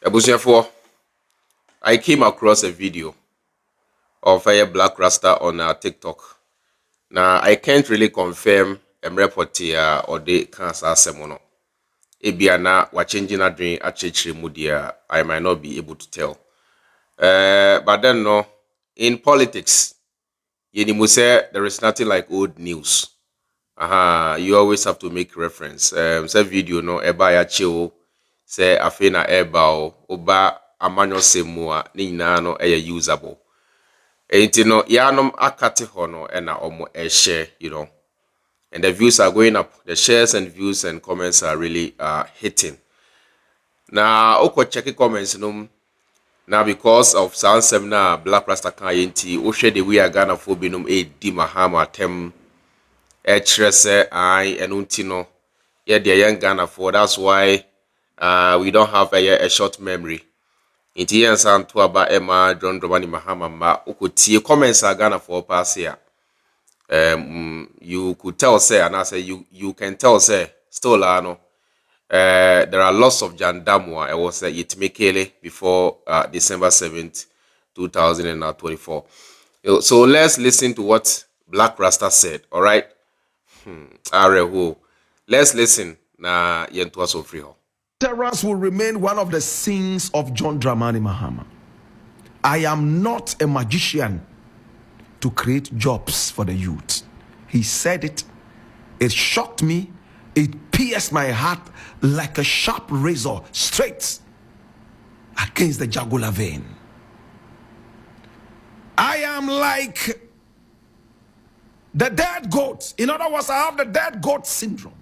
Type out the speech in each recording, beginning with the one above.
Ebusiafo, I came across a video of a Blakk Rasta on TikTok. Now, I can't really confirm report or the cancer semono. Ebiana, wa changing a dream at mudia, I might not be able to tell. But then, no, in politics, you say there is nothing like old news. You always have to make reference. Say video no eba ya chill. Say afena eba oba amanyo semua ni nyina no usable. Enti no yanom akate ho no na omo share, and the views are going up. The shares and views and comments are really hitting. Now, oko check comments no. Now, because of sound seminar Blakk Rasta kan yenti, o share the way Ghana for binum di Mahama tem I and no. Yeah, the young Ghana for that's why we don't have a short memory. In the end, San Tuaba Emma, John Dramani Mahama, ma ukuti comments are Ghana for pass here. You could tell, say, and I say you can tell, say, still, there are lots of Jandamwa. I was it Mekele before December 7th, 2024. So let's listen to what Blakk Rasta said. All right. Let's listen. Na yentua so free. Terrors will remain one of the sins of John Dramani Mahama. I am not a magician to create jobs for the youth. He said it. It shocked me. It pierced my heart like a sharp razor straight against the jugular vein. I am like the dead goat. In other words, I have the dead goat syndrome.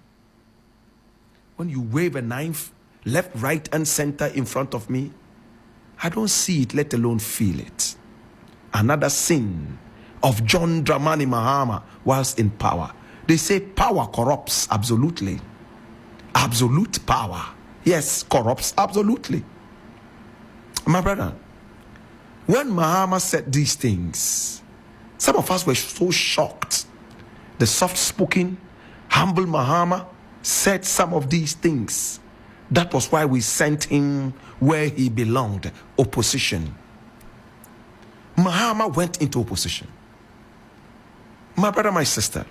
When you wave a knife left, right, and center in front of me, I don't see it, let alone feel it. Another sin of John Dramani Mahama whilst in power. They say power corrupts absolutely. Absolute power, yes, corrupts absolutely. My brother, when Mahama said these things, some of us were so shocked. The soft-spoken, humble Mahama said some of these things. That was why we sent him where he belonged, opposition. Mahama went into opposition. My brother, my sister.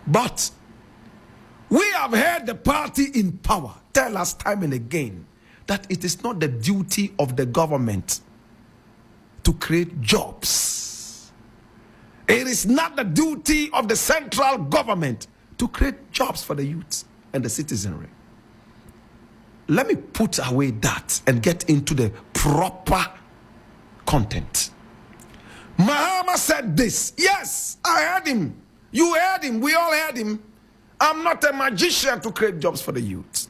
But we have heard the party in power tell us time and again that it is not the duty of the government to create jobs. It is not the duty of the central government to create jobs for the youth and the citizenry. Let me put away that and get into the proper content. Mahama said this. Yes, I heard him. You heard him. We all heard him. I'm not a magician to create jobs for the youth.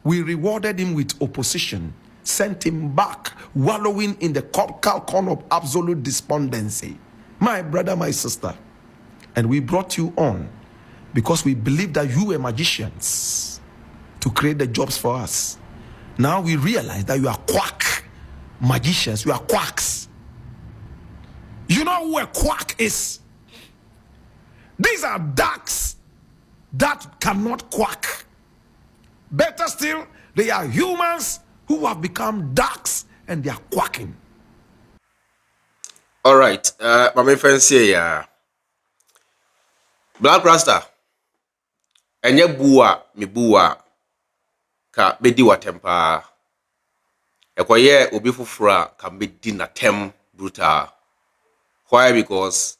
We rewarded him with opposition, sent him back, wallowing in the corn of absolute despondency. My brother, my sister. And we brought you on because we believe that you were magicians to create the jobs for us. Now we realize that you are quack magicians. You are quacks. You know who a quack is? These are ducks that cannot quack. Better still, they are humans who have become ducks and they are quacking. All right, my friends here, Blakk Rasta, enye buwa mi buwa ka bedi watempa. Ekoye obi fufura ka bedi na tem brutal. Why? Because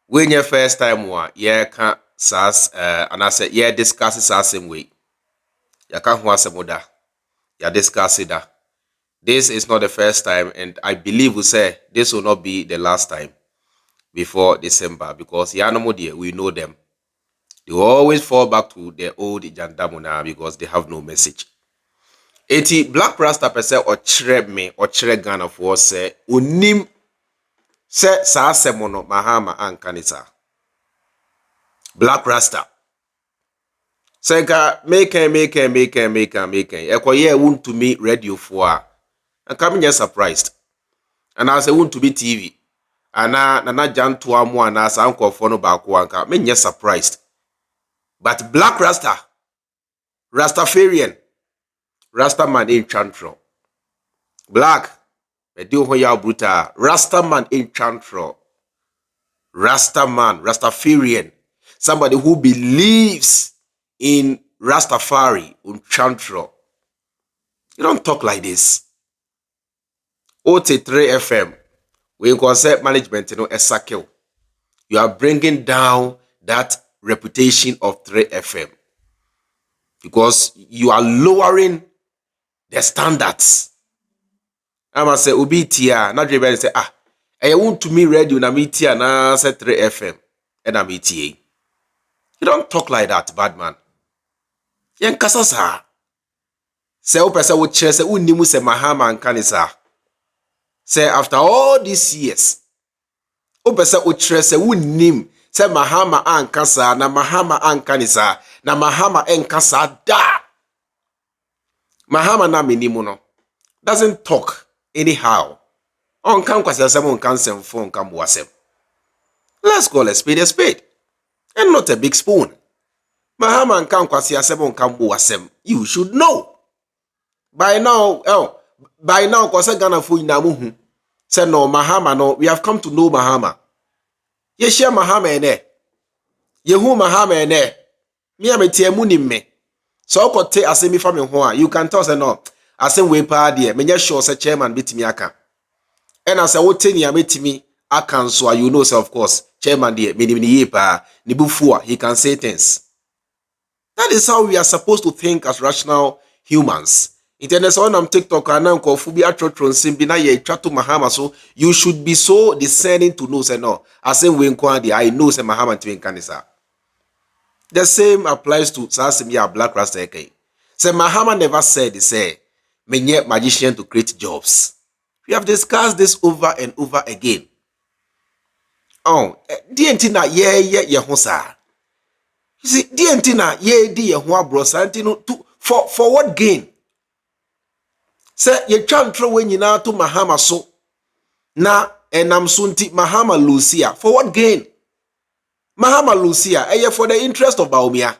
when your first time wa can sas and I said discuss it same way. You can't want moda. You discuss it that. This is not the first time, and I believe we say this will not be the last time before December, because we know them. They will always fall back to their old Jandamuna because they have no message. Eti Blakk Rasta per se or chere me or chere Ghana for say unim se sa semono Mahama and kanisa. Blakk Rasta. Senka make Ekoye won't to me radio for and coming just surprised. And I say won't to be TV. And na jan to amu and as uncle for no back one car. Me just surprised. But Blakk Rasta, Rastafarian, Rasta man in Chantro. Black, I do when you bruta. Rasta man in chantro. Rasta man, Rastafarian. Somebody who believes in Rastafari, in chantro. You don't talk like this. OT3 FM, we concept management, Esakil. You are bringing down that reputation of 3FM because you are lowering the standards. I must say, Ubi tia, not everybody say, I want to me radio na me tia na say 3FM and I'm ETA. You don't talk like that, bad man. Yen kasa sa. Say o pesa wo chere say unimu say Mahama and kanisa. Say after all these years, o pesa wo chere say unim say Mahama and kasa na Mahama and kanisa na Mahama and kasa da. Mahama na minimu no doesn't talk anyhow. On kan kwase say on kan sem phone kan boasem. Let's call a spade and not a big spoon. Mahama and kan kwase say on kan boasem. You should know. By now, kwase Ghana fu ina muhu. Say no Mahama no, we have come to know Mahama. Ye share Mahama ene. Ye hu Mahama ene. Me ametie mu ni me. So okote asemi fa me ho a, you can tell say no. Asem we pa de, menye sure say chairman bitimi aka. And as I would tell you, me, I can so you know, so of course, chairman, dear, he can say things. That is how we are supposed to think as rational humans. Internet on TikTok and now Phobia Trotron Simbina ye Chatu Mahama, so you should be so discerning to know, say no. I say I know say Mahama Twin Kanisa. The same applies to Sasimia Blakk Rasta. Say Mahama never said, he say, menye magician to create jobs. We have discussed this over and over again. Oh, dientina ye hosa. You see, dientina ye di ye hoa brosantino to for what gain? Say ye chantro when you na to Mahama so na enam sunti Mahama Lucia. For what gain? Mahama Lucia, for the interest of Baumia.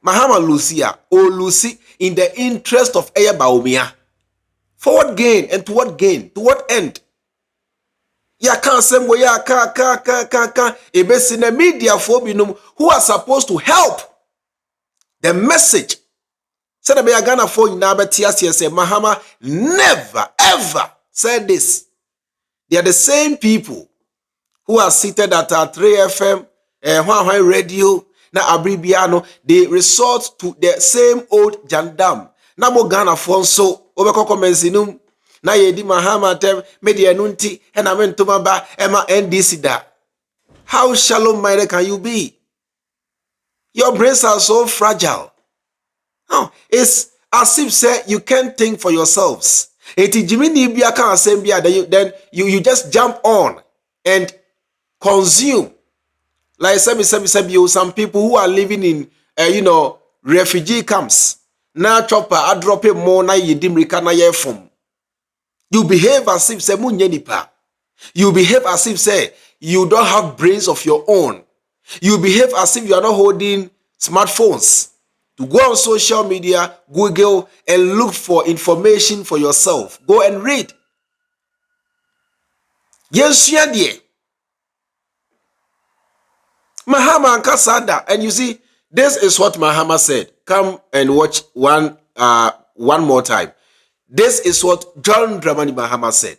Mahama Lucia, or Lucy in the interest of Baumia. For what gain and to what gain? To what end? Ya can't say we ya ka ebesine media phobinum who are supposed to help the message. Said the Ghana for Nabatia say Mahama never ever said this. They are the same people who are seated at 3FM, radio, na abribiano. They resort to the same old jandam. Namo Ghana fonso. Obekoko mensinum na yedi Mahama tem media nunti and amentuma ba ema NDC da. How shallow minded can you be? Your brains are so fragile. No, it's as if say you can't think for yourselves. Then you just jump on and consume. Like some people who are living in refugee camps. Na chopper I drop it more na yidim rika na yefum. You behave as if say munyenipa. You behave as if say you don't have brains of your own. You behave as if you are not holding smartphones to go on social media, Google and look for information for yourself. Go and read. Yes, dear. Mahama and Kasada, and you see, this is what Mahama said. Come and watch one more time. This is what John Dramani Mahama said.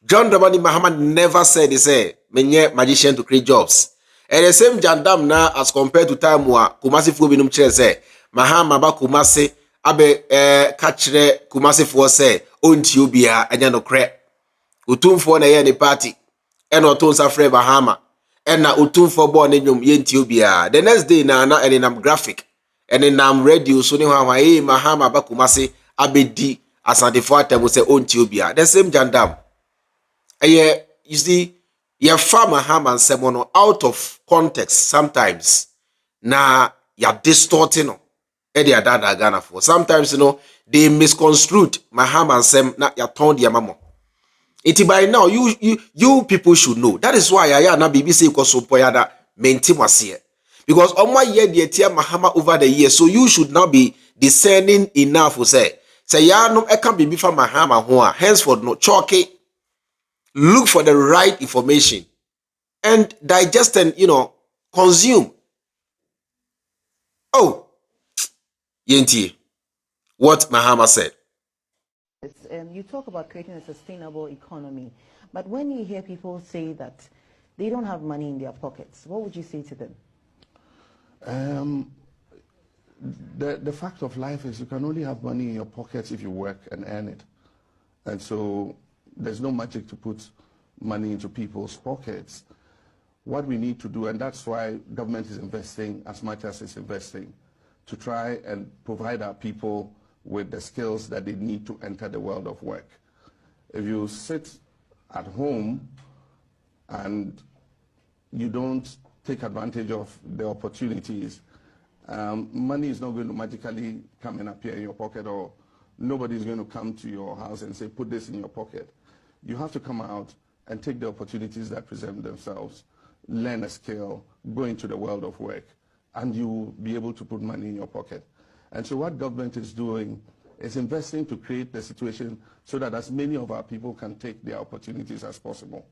John Dramani Mahama never said, he said, menye magician to create jobs. And the same jandam now as compared to time wa Kumasi fu binum chere say, Mahama ba Kumasi abe kachre Kumasi fu say, onti ubia anya no kre. Utumfo na ye ni party. Eno tonsa fre Mahama. And na utumfo bo na nyum yenti ubia. The next day na enam graphic. And then I'm radio so ni Mahama ba Kumasi abedi asantefo atem say onti ubia. The same jandam. You see, your farmer Mahama and Semono out of context sometimes. Na ya distorting no. They are dada Ghana for. Sometimes they misconstrued Mahama and Sem na ya turn their mamo. Iti by now you people should know. That is why I na BBC ko so poyada menti here. Because on my year the tia Mahama over the years, so you should now be discerning enough to say Say ya no eka bibi fa Mahama ho a henceforth no chalky. Look for the right information and digest and consume. Oh, Yenti, what Mahama said. You talk about creating a sustainable economy, but when you hear people say that they don't have money in their pockets, what would you say to them? The fact of life is you can only have money in your pockets if you work and earn it. And so there's no magic to put money into people's pockets. What we need to do, and that's why government is investing as much as it's investing, to try and provide our people with the skills that they need to enter the world of work. If you sit at home and you don't take advantage of the opportunities, money is not going to magically come and appear in your pocket, or nobody's going to come to your house and say, put this in your pocket. You have to come out and take the opportunities that present themselves, learn a skill, go into the world of work, and you'll be able to put money in your pocket. And so what government is doing is investing to create the situation so that as many of our people can take their opportunities as possible.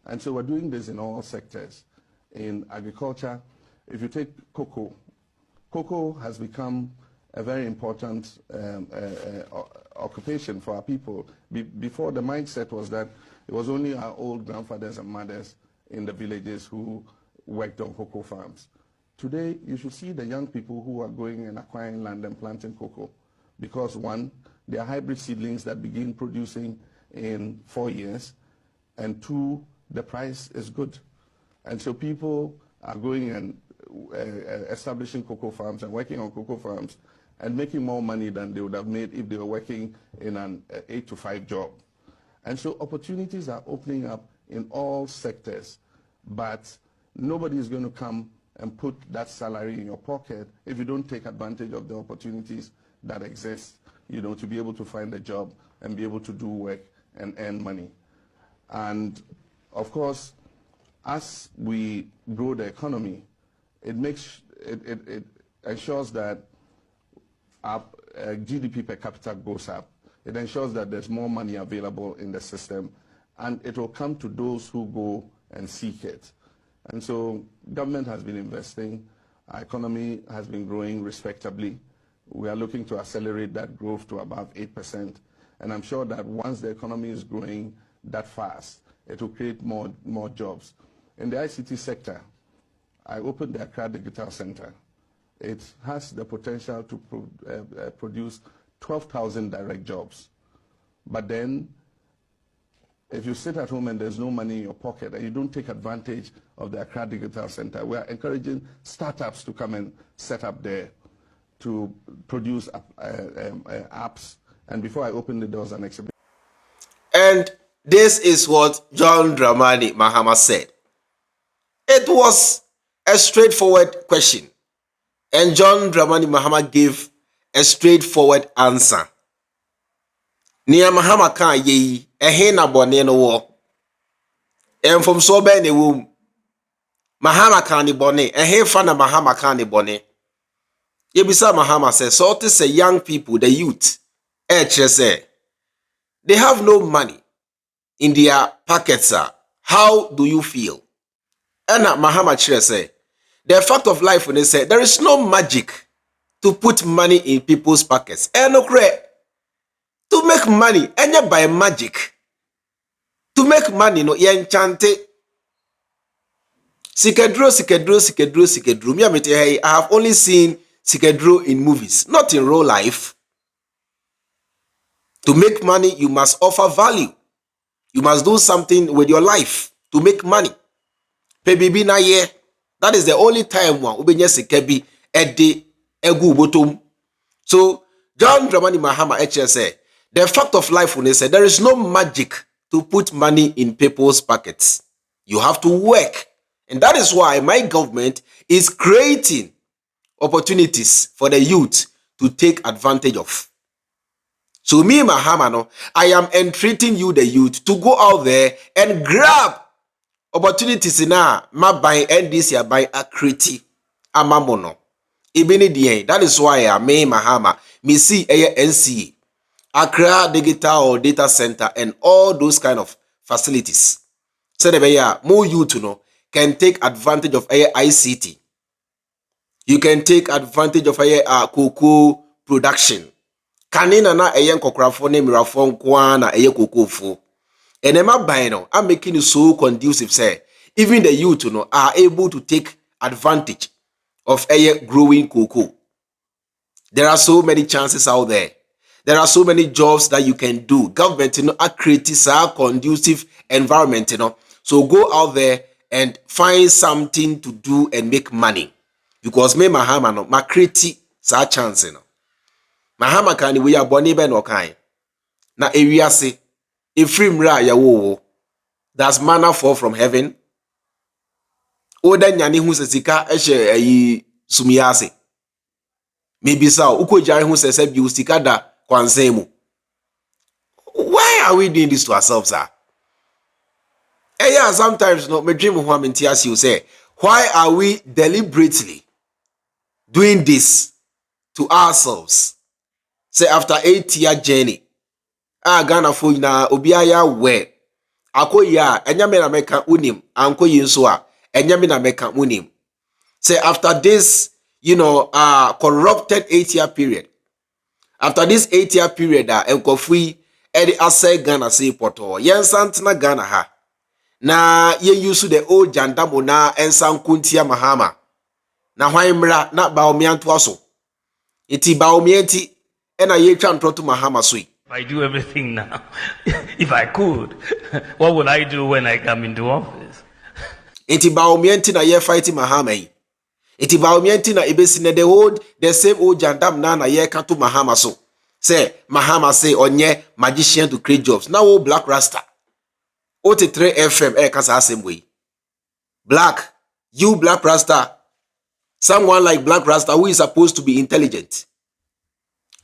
And so we're doing this in all sectors. In agriculture, if you take cocoa, cocoa has become a very important occupation for our people. Before, the mindset was that it was only our old grandfathers and mothers in the villages who worked on cocoa farms. Today, you should see the young people who are going and acquiring land and planting cocoa because, one, they are hybrid seedlings that begin producing in 4 years, and two, the price is good. And so people are going and establishing cocoa farms and working on cocoa farms and making more money than they would have made if they were working in an 8-to-5 job. And so opportunities are opening up in all sectors, but nobody is going to come and put that salary in your pocket if you don't take advantage of the opportunities that exist, to be able to find a job and be able to do work and earn money. And of course, as we grow the economy, it ensures that our GDP per capita goes up. It ensures that there's more money available in the system, and it will come to those who go and seek it. And so government has been investing, our economy has been growing respectably. We are looking to accelerate that growth to above 8%. And I'm sure that once the economy is growing that fast, it will create more jobs. In the ICT sector, I opened the Accra Digital Center. It has the potential to produce 12,000 direct jobs. But then, if you sit at home and there's no money in your pocket and you don't take advantage of the Accra Digital Center, we are encouraging startups to come and set up there to produce apps. And before I open the doors, an exhibition. And this is what John Dramani Mahama said. It was a straightforward question. And John Dramani Mahama gave a straightforward answer. Nia Mahama kan ye na bone no wo. From so be ne wo. Mahama kan ni bone. Fa na Mahama kan ni bone. Yebisa Mahama says, so to say young people, the youth, say, they have no money in their pockets. How do you feel? And Mahama say, the fact of life when they say there is no magic to put money in people's pockets. And no to make money, and by magic. To make money, no enchante. Sikedro. I have only seen Sikedro in movies, not in real life. To make money, you must offer value. You must do something with your life to make money. Pebibi na ye. That is the only time one ubenye sikebi ede egu bottom. So John Dramani Mahama say the fact of life when they say there is no magic to put money in people's pockets. You have to work. And that is why my government is creating opportunities for the youth to take advantage of. So me, Mahama, no, I am entreating you, the youth, to go out there and grab opportunities in ma by NDC by akriti amamono. Ibini die. That is why I me Mahama me see NCA. Accra Digital or Data Center, and all those kind of facilities. So the more you to know can take advantage of ICT. You can take advantage of cocoa production. Kanina na kokografo ne mirafo nkwa na cocoa fo. And I'm making it so conducive, say, even the youth are able to take advantage of growing cocoa. There are so many chances out there. There are so many jobs that you can do. Government, are creating a conducive environment, So go out there and find something to do and make money. Because me Mahama no, ma create sa chance, Mahama can we are born even okay. Na area say, Freemind Reacts yawo. Does manna fall from heaven? Oda nyane hu sika ehye sumiase. Maybe so uko jare hu se bi sika da kwansan mu. Why are we doing this to ourselves, sir? Yeah, sometimes no me dream ho am as you say, why are we deliberately doing this to ourselves? Say after 8-year journey, Ghana fo na obi aya we akoyi a enyame na meka unim ankoyi nso a enyame na meka unim. Say after this, corrupted 8-year period. After this 8-year period, enkofui edi asay Ghana say poto. Yen santina Ghana ha. Na ye use the old John Dramani Mahama. Na hwaimra na baomianto aso. Iti baomienti ena ye twa ntroto Mahama sui. I do everything now. If I could, what would I do when I come into office? Iti baomienti na ye fighting Mahama yi. Iti baomienti na ibesine the same old jandam na ye kanto Mahama so. Say Mahama say onye magician to create jobs. Now Blakk Rasta. OT3 FM kasa same way. Blakk, you Blakk Rasta. Someone like Blakk Rasta who is supposed to be intelligent.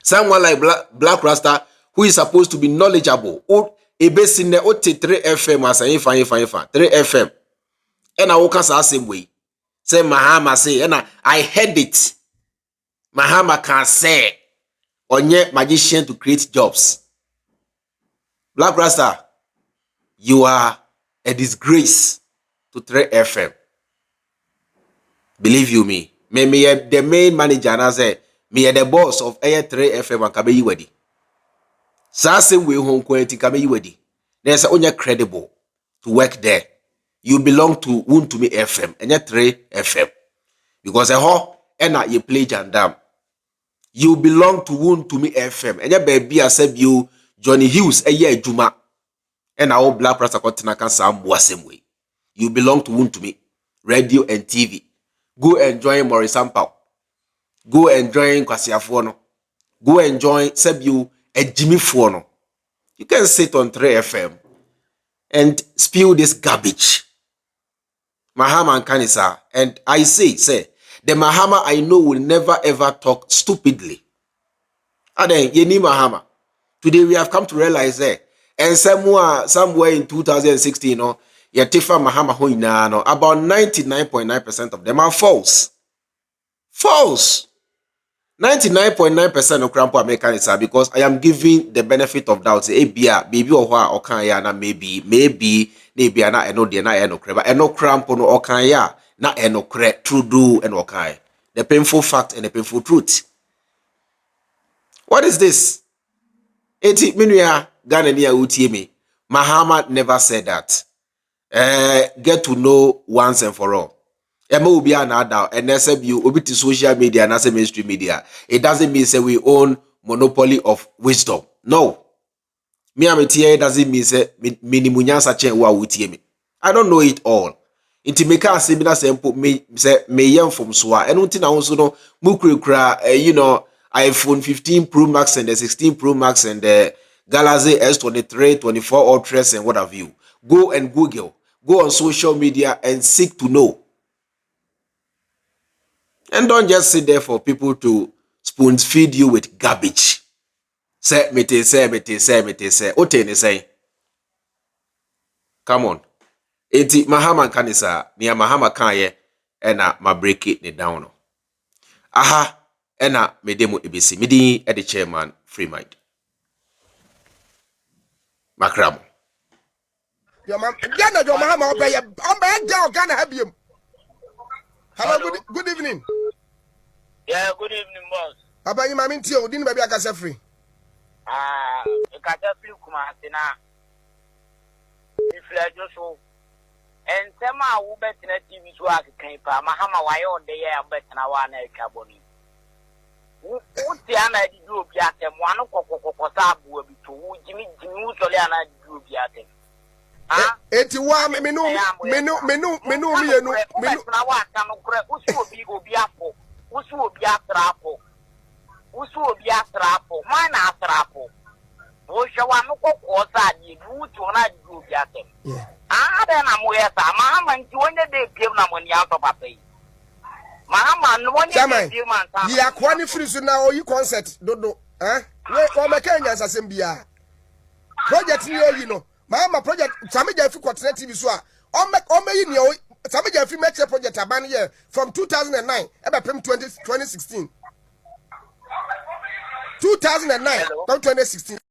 Someone like Blakk Rasta who is supposed to be knowledgeable. O ibesine OT3 FM as a fine 3 FM. And I walk as same way. Say Mahama say, and I heard it. Mahama can say, onye magician to create jobs. Blakk Rasta, you are a disgrace to 3 FM. Believe you me. Me the main manager and I say, me the boss of 3 FM and kabe yiwedi. Sa same way home quality kabe yiwedi. There's only credible to work there. You belong to Wuntumi FM and 3 FM. Because you play jandam. You belong to Wuntumi FM. And baby I said you Johnny Hughes Juma. And our Blakk Rasta continue can sound same way. You belong to Wuntumi radio and TV. Go and join Maurice Sampao. Go and join Kwasi Afuono. Go and join Sebu and Jimmy Fuono. You can sit on 3 FM and spew this garbage. Mahama and Kanisa. And I say, the Mahama I know will never ever talk stupidly. And then, Yeni Mahama. Today we have come to realize that. And somewhere in 2016, Yatifa Mahama Hoina, about 99.9% of them are false. False. 99.9% of Crampo Americans are because I am giving the benefit of doubt. Say, maybe or okay, na maybe, na eno de na eno creba, eno crampo no okay, na eno cre, true do and okay. The painful fact and the painful truth. What is this? Eti minuya Ghana niya UTM. Mahama never said that. Get to know once and for all. Ema ubi anada and SMU ubi to social media and as mainstream media. It doesn't mean say we own monopoly of wisdom. No. Me ametiye doesn't mean say minimunya sache wa UTM. I don't know it all. Inti meka asemina sempo me yem from swa. And unti na also no mukura iPhone 15 Pro Max and the 16 Pro Max and the Galaxy S23, 24 Ultras and what have you. Go and Google. Go on social media and seek to know. And don't just sit there for people to spoon feed you with garbage. Say. Ote say. Come on. Eti Mahama kanisa niya Mahama kanye ena ma break it down. Aha ena medemu ibisi. Midi edi chairman Freemind. Makrabo. Your mom, Ghana, your Mahama, obey Ghana, have you? Hello, good evening. Yeah, good evening, boss. About you, mammy, didn't maybe I can say free. You got a few Kumasina. If you are just so. And Sama will bet in a TV to ask Mahama, why all day I bet an hour and a carboni. What's the Anna do at them? One of Cocosabu will be to Jimmy Soliana do at them. Ah, 81 menu, Usu be a trapo. Mine a trapo. Wushawanuko was that you do not do yatem. Ah, then I'm where Mahama and you day give them money out of a pay. Mahama, one year, man. You are qualified now, you concert, don't know, eh? Where my Kenyans are Simbia. Project here, you know. Mahama project, some of you continent TV so. On me, some of you make a project a year from 2009, about 2016. 2009 from 2016.